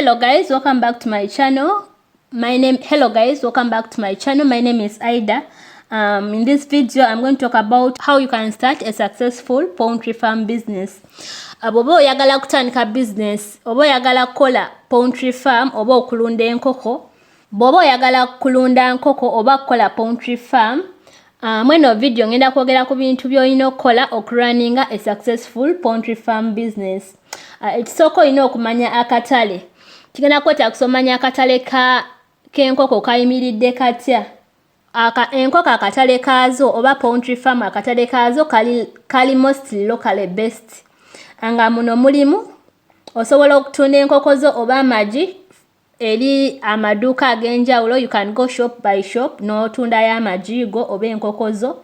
Hello guys, welcome back to my channel. My name is Ida. In this video I'm going to talk about how you can start a successful poultry farm business. Oba oyagala kutandika business, oba oyagala kukola poultry farm oba okulunda enkoko, bwoba oyagala kulunda nkoko oba kukola poultry farm, mweno video ngenda kwogera ku bintu by'olina okukola okurunninga a successful poultry farm business. Ekisooka olina okumanya akatale. Kigenda kwetaaga kusomanya akatale k'enkoko kayimiridde katya. Enkoko akatale kaazo oba poultry farm akatale kaazo kali mostly locally based. Nga muno mulimu osobola okutunda enkoko zo oba amagi eri amaduuka ag'enjawulo. You can go shop by shop n'otunda y'amagi go oba enkoko zo.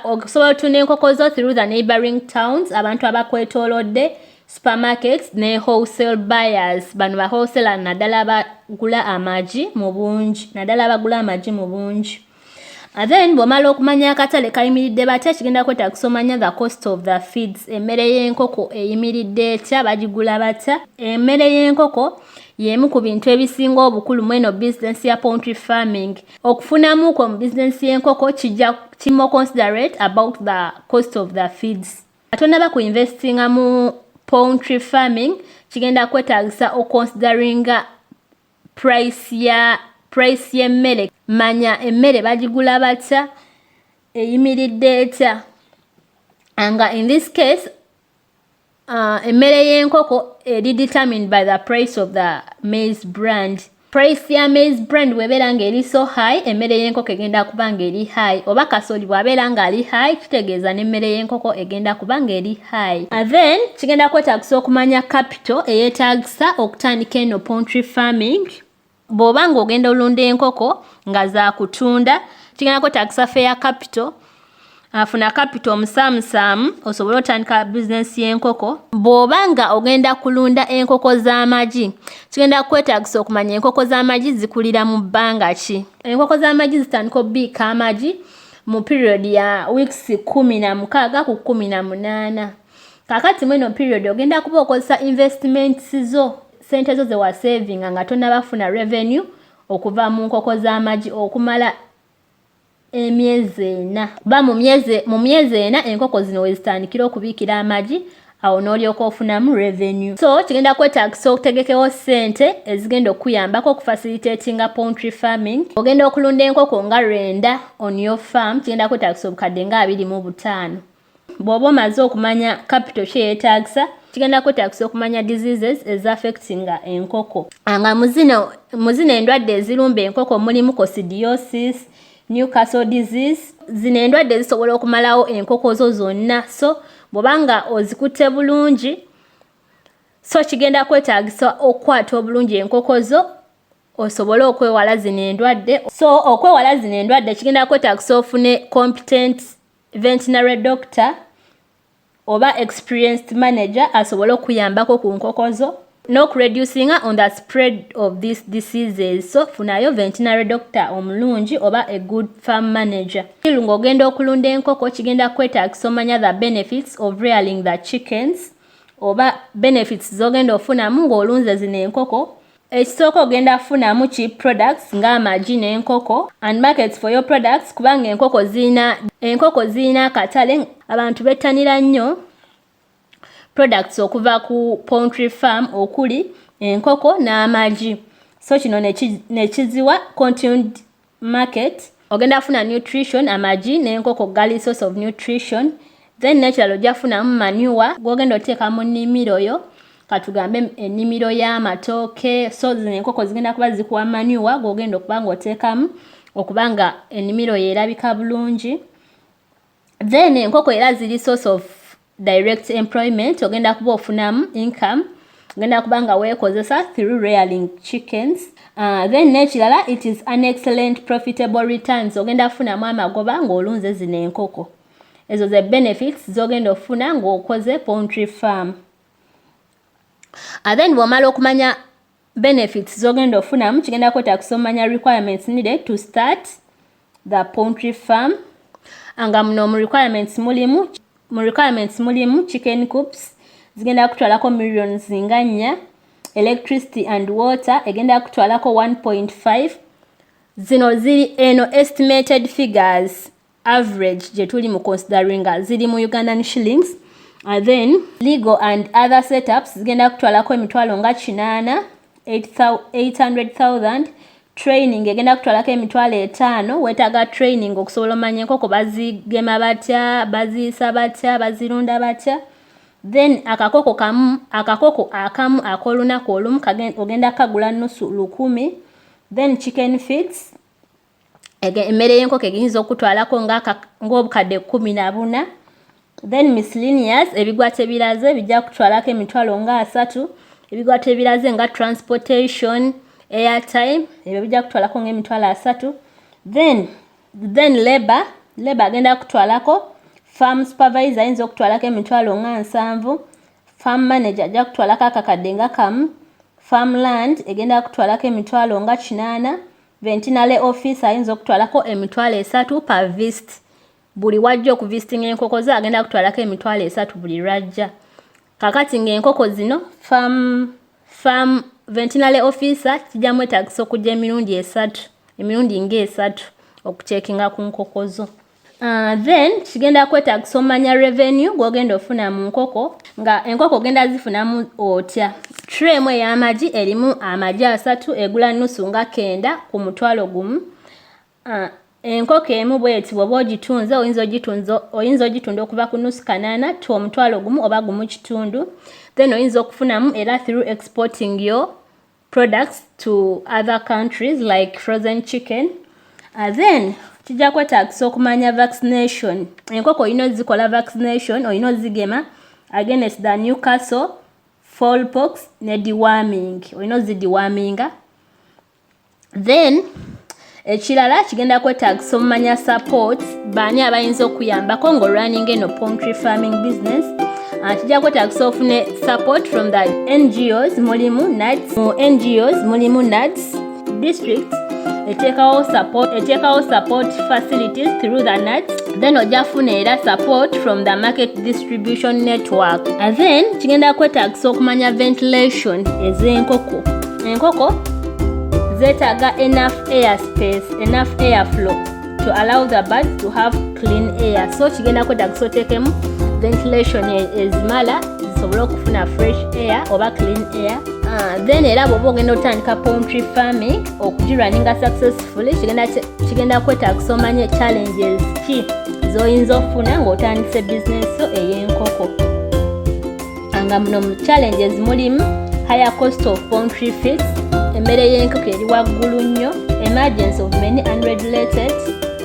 Osobola okutunda enkoko zo through the neighboring towns, abantu abakwetoolodde, supermarkets ne wholesale buyers. Bano ba wholesale naddala bagula amagi mu bungi. Then bw'omala okumanya akatale kayimiridde batya, kigenda kwetaaga kusomanya the cost of the feeds. Emmere y'enkoko eyimiridde etya, bagigula batya. Emmere y'enkoko y'emu ku bintu ebisinga obukulu mweno business ya poultry farming. Okufunamu ko mu business y'enkoko kimu considerate about the cost of the feeds. Atonaba ku investinga mu poultry farming, kigenda kwetaagisa oconsideringa price y'emmere. Manya emmere bagigula batya, eyimiridde etya. Anga in this case, emmere y'enkoko eri determined by the price of the maize brand. Price ya maize brand bw'ebeera ng'eri so high, emmere y'enkoko egenda kuba ng'eri high. Oba kasooli bw'abeera ng'ali high, kitegeeza n'emmere y'enkoko egenda kuba ng'eri high. Then kigenda kwetaagisa okumanya capital eyeetaagisa okutandika eno poultry farming. Bw'oba ng'ogenda olunda enkoko nga za kutunda, kigenda kwetaagisa fair capital. Afuna capital omusaamusaamu osobola otandika business y'enkoko. Bw'oba nga ogenda kulunda enkoko z'amagi, kigenda kwetaagisa okumanya enkoko z'amagi zikulira mu bbanga ki. Enkoko z'amagi zitandika obbiika amagi mu period ya weeks 16 ku 18. Kakati mweno period ogenda kuba okozesa investments zo, sente zo ze wa saving nga tonnabafuna revenue okuva mu nkoko z'amagi okumala emyezi 4. Ba mu myezi 4 enkoko zino wezitandikira okubiikira amagi, awo n'olyoka ofunamu revenue. So kigenda kwetaagisa okutegekewo sente ezigenda okuyambako okufacilitatinga poultry farming. Ogenda okulunda enkoko nga 2 on your farm, kigenda kwetaagisa obukadde nga 25. Bw'oba omaze okumanya capital kye yeetaagisa, kigenda kwetaagisa okumanya diseases ezaffectinga enkoko. Nga mu zino endwadde ezirumba enkoko mulimu coccidiosis, Newcastle disease. Zino endwadde zisobola okumalawo enkoko zo zonna. So bw'obanga ozikutte bulungi, so kigenda kwetaagisa okukwata obulungi enkoko zo osobole okwewala zino endwadde. So okwewala zino endwadde kigenda kwetaagisa ofune competent veterinary doctor oba experienced manager asobole okuyambako ku nkoko zo n'okureducinga on the spread of these diseases. So funayo veterinary doctor omulungi oba a good farm manager. Ng'ogenda okulunda enkoko, kigenda kwetaagisa omanya the benefits of rearing the chickens oba benefits z'ogenda ofunamu ng'olunze zino enkoko. Ekisooka ogenda funamu cheap products ng'amagi n'enkoko and markets for your products, kubanga enkoko zirina akatale. Abantu bettanira nnyo products okuva ku poultry farm okuli enkoko n'amagi. So kino nekiziwa continued market. Ogenda funa nutrition, amagi n'enkoko gali source of nutrition. Then nekirala ojja funamu manure gw'ogenda oteeka mu nnimiro yo. Katugambe ennimiro y'amatooke. So zino enkoko zigenda kuba zikuwa manure gw'ogenda okuba ng'oteekamu okubanga ennimiro yerabika bulungi. Then enkoko era ziri source of direct employment. Ogenda kuba ofunamu income, ogenda kuba nga weekozesa through rearing chickens. Then nekirala, it is an excellent profitable returns. Ogenda funamu amagoba ng'olunze zino enkoko. Ezo ze benefits z'ogenda ofuna ng'okoze poultry farm. Then bw'omala okumanya benefits z'ogenda ofunamu, kigenda kwetaagisa omanya requirements needed to start the poultry farm. Anga muno mu requirements mulimu chicken coops zigenda kutwalako millions nga 4. electricity and water egenda kutwalako 1.5. Zino ziri eno estimated figures average je tuli mu considering ziri mu Ugandan shillings. And then legal and other setups zigenda kutwalako emitwalo nga 800,000. Training egenda kutwalako emitwalo 5. Wetaga training okusobola omanya enkoko bazigema batya, baziyisa batya, bazirunda batya. Then akakoko akamu akolunaku olumu ogenda kagula nusu 1,000. Then chicken feeds emmere y'enkoko egiyinza okutwalako ng'obukadde 14. Then miscellaneous ebigwate ebiraze bijja kutwalako emitwalo nga 3. Ebigwate ebiraze nga transportation, airtime ebyo bijja kutwalako ng'emitwalo 3. Then labor agenda kutwalako. Farm supervisor ayinza okutwalako emitwalo nga 7. Farm manager ajja kutwalako akakadde nga 1. Farmland egenda kutwalako emitwalo nga 8. Veterinary officer ayinza okutwalako emitwalo 3 per visit. Buli wajja okuvisitinga enkoko ze agenda kutwalako emitwalo 3 buli lwajja. Kakati ng'enkoko zino farm veterinary officer kijja mwetagisa okujja emirundi 3 okucheckinga ku nkoko zo. Then kigenda kwetagisa omanya revenue gw'ogenda ofuna mu nkoko nga enkoko ogenda zifunamu otya. Tray emu ey'amagi erimu amagi 3 egula nusu nga 9 ku mutwalo gumu. Enkoko emu bweti bw'oba ogitunze oyinza ogitunda okuva ku nusu 8 to omutwalo gumu oba gumu kitundu. Then oyinza okufunamu era through exporting your products to other countries like frozen chicken. Then kijja kwetagisa okumanya vaccination. Enkoko oyina ozikola vaccination, oyina ozigema against the Newcastle, fowlpox ne deworming. Oyina ozideworminga. Then ekirala kigenda kwetagisa omumanya support baani abayinza okuyambako ng'olunning eno poultry farming business. Kijja kwetagisa ofune support from the NGOs mulimu NADS. Mu NGOs mulimu NADS. District etekawo support facilities through the NADS. Then ojja funa era support from the market distribution network. Then kigenda kwetagisa okumanya ventilation ez'enkoko. Enkoko zetaaga enough air space, enough airflow to allow the birds to have clean air. So kigenda kwetagisa oteekemu ventilation ezimala zisobole okufuna fresh air oba clean air. Then era bw'oba ogenda otandika poultry farming okugirunninga successfully kigenda kwetagisa omanye challenges ki z'oyinza okufuna ng'otandise business ey'enkoko. Nga muno mu challenges mulimu higher cost of poultry feeds, emmere y'enkoko eri waggulu nnyo, emergence of many unregulated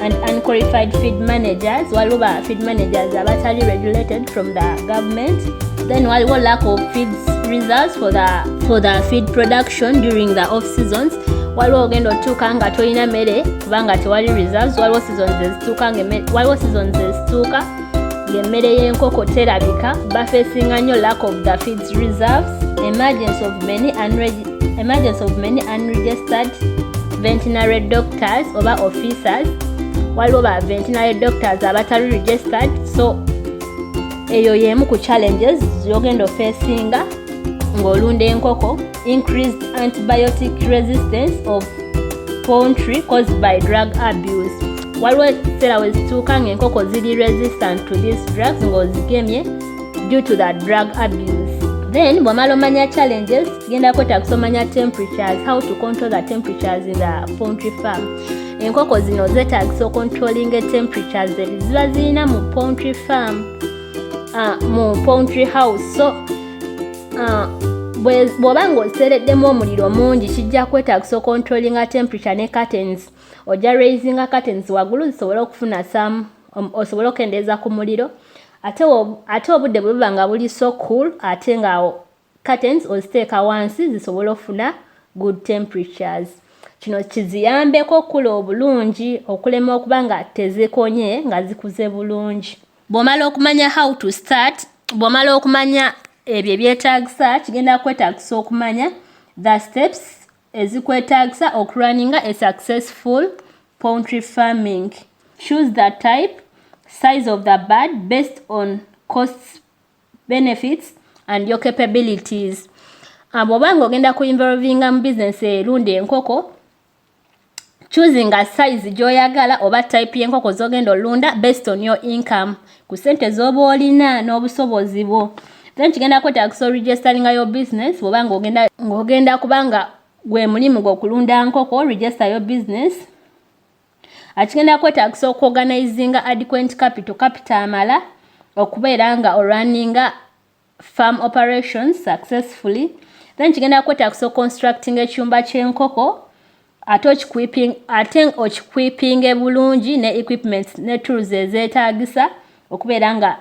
and unqualified feed managers. Waliwo ba feed managers abatali regulated from the government. Then waliwo lack of feed reserves for the feed production during the off seasons. Waliwo ogenda otuuka nga tolina mmere kubanga tewali reserves. Waliwo seasons ezituuka ng'emmere y'enkoko terabika. Bafeesinga nnyo lack of the feed reserves, emergence of many unregistered veterinary doctors oba officers. Waliwo ba veterinary doctors abatali registered. So eyo y'emu ku challenges z'ogenda ofeesinga ng'olunda enkoko. Increased antibiotic resistance of poultry caused by drug abuse. Waliwo ekiseera we zituuka ng'enkoko ziri resistant to these drugs ng'ozigemye due to the drug abuse. Then bw'omala omanya challenges kigenda kwetagisa omanya temperatures, how to control the temperatures in the poultry farm. Enkoko zino zetagisa ocontrolling temperatures ziba zirina mu poultry farm, mu poultry house. So bw'oba ng'osereddemu omuliro mungi kijja kwetagisa ocontrolling temperature ne curtains. Ojja raisinga curtains waggulu zisobole okufuna osobole okendeeza ku muliro. Ate obudde bwe buba nga buli so cool ate nga curtains oziteeka wansi zisobole okufuna good temperatures. Kino kiziyambeko okukula obulungi, okulema okuba nga tezikonye nga zikuze bulungi. Bw'omala okumanya how to start, bw'omala okumanya ebyo ebyetaagisa kigenda kwetagisa okumanya the steps ezikwetagisa okurunninga a successful poultry farming. Choose the type, size of the bird based on costs, benefits and your capabilities. bw'obanga ogenda ku involvinga mu business erunda enkoko, choosing a size gy'oyagala oba type y'enkoko z'ogenda olunda based on your income, ku sente z'oba olina n'obusobozi bwo. Then kigenda kwetagisa registering your business bw'obanga ng'ogenda kubanga gwe mulimu gw'okulunda nkoko, register your business. Kigenda kwetagisa okuorganizinga adequate capital amala okubeera nga orunninga farm operations successfully. Then kigenda kwetagisa constructing ekyumba ky'enkoko ate okikwipinge bulungi ne equipment ne tools ezeetagisa okubeera nga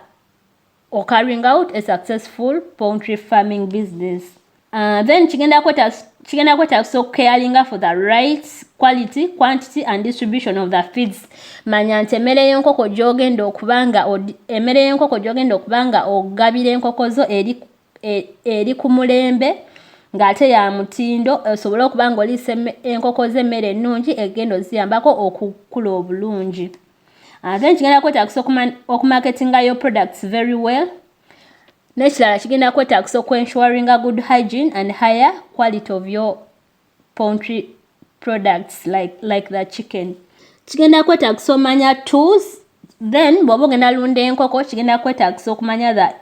carrying out a successful poultry farming business. Then kigenda kwetagisa caring for the right quality, quantity and distribution of the feeds. Manya nti emmere y'enkoko gy'ogenda okubanga ogabira enkoko zo eri ku mulembe ng'ate ya mutindo osobole okubanga oliisa enkoko z'emmere ennungi egenda oziyambako okukula obulungi. Then kigenda kwetagisa okumarketinga your products very well. N'ekirala kigenda kwetagisa ensuring a good hygiene and higher quality of your poultry products like the chicken. Kigenda kwetagisa omanya tools. Then bw'oba ogenda lunda enkoko kigenda kwetagisa okumanya the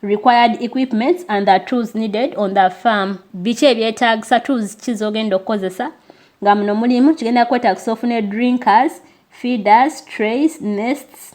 required equipment and the tools needed on the farm. Biki ebyetagisa, tools ki z'ogenda okukozesa nga muno mulimu kigenda kwetagisa ofune drinkers, feeders, trays, nests,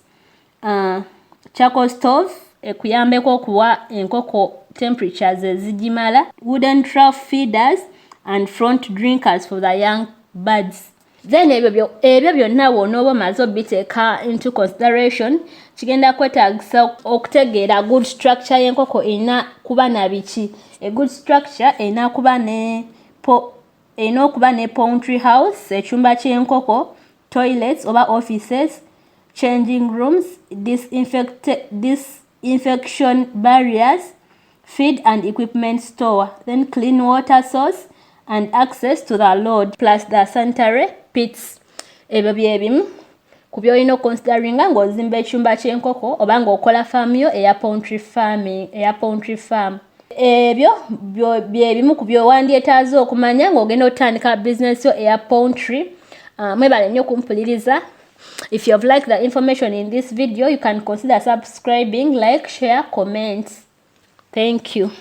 charcoal stove ekuyambeko okuwa enkoko temperatures ezigimala, wooden trough feeders and front drinkers for the young birds. Then ebyo byonna wonooba omaze obiteeka into consideration, kigenda kwetagisa okutegeera good structure y'enkoko erina kuba na biki. A good structure erina okuba ne poultry house, ekyumba ky'enkoko, toilets oba offices, changing rooms, disinfection barriers, feed and equipment store, then clean water source and access to the load plus the sanitary pits. Ebyo byebimu ku byolina okonsideringa ng'ozimba ekyumba ky'enkoko oba ng'okola farm yo eya poultry farm. Ebyo byebimu ku by'owandyetaaze okumanya ng'ogenda otandika business yo eya poultry. Mwebale nnyo kumpuliriza. If you have liked the information in this video, you can consider subscribing, like, share, comment. Thank you.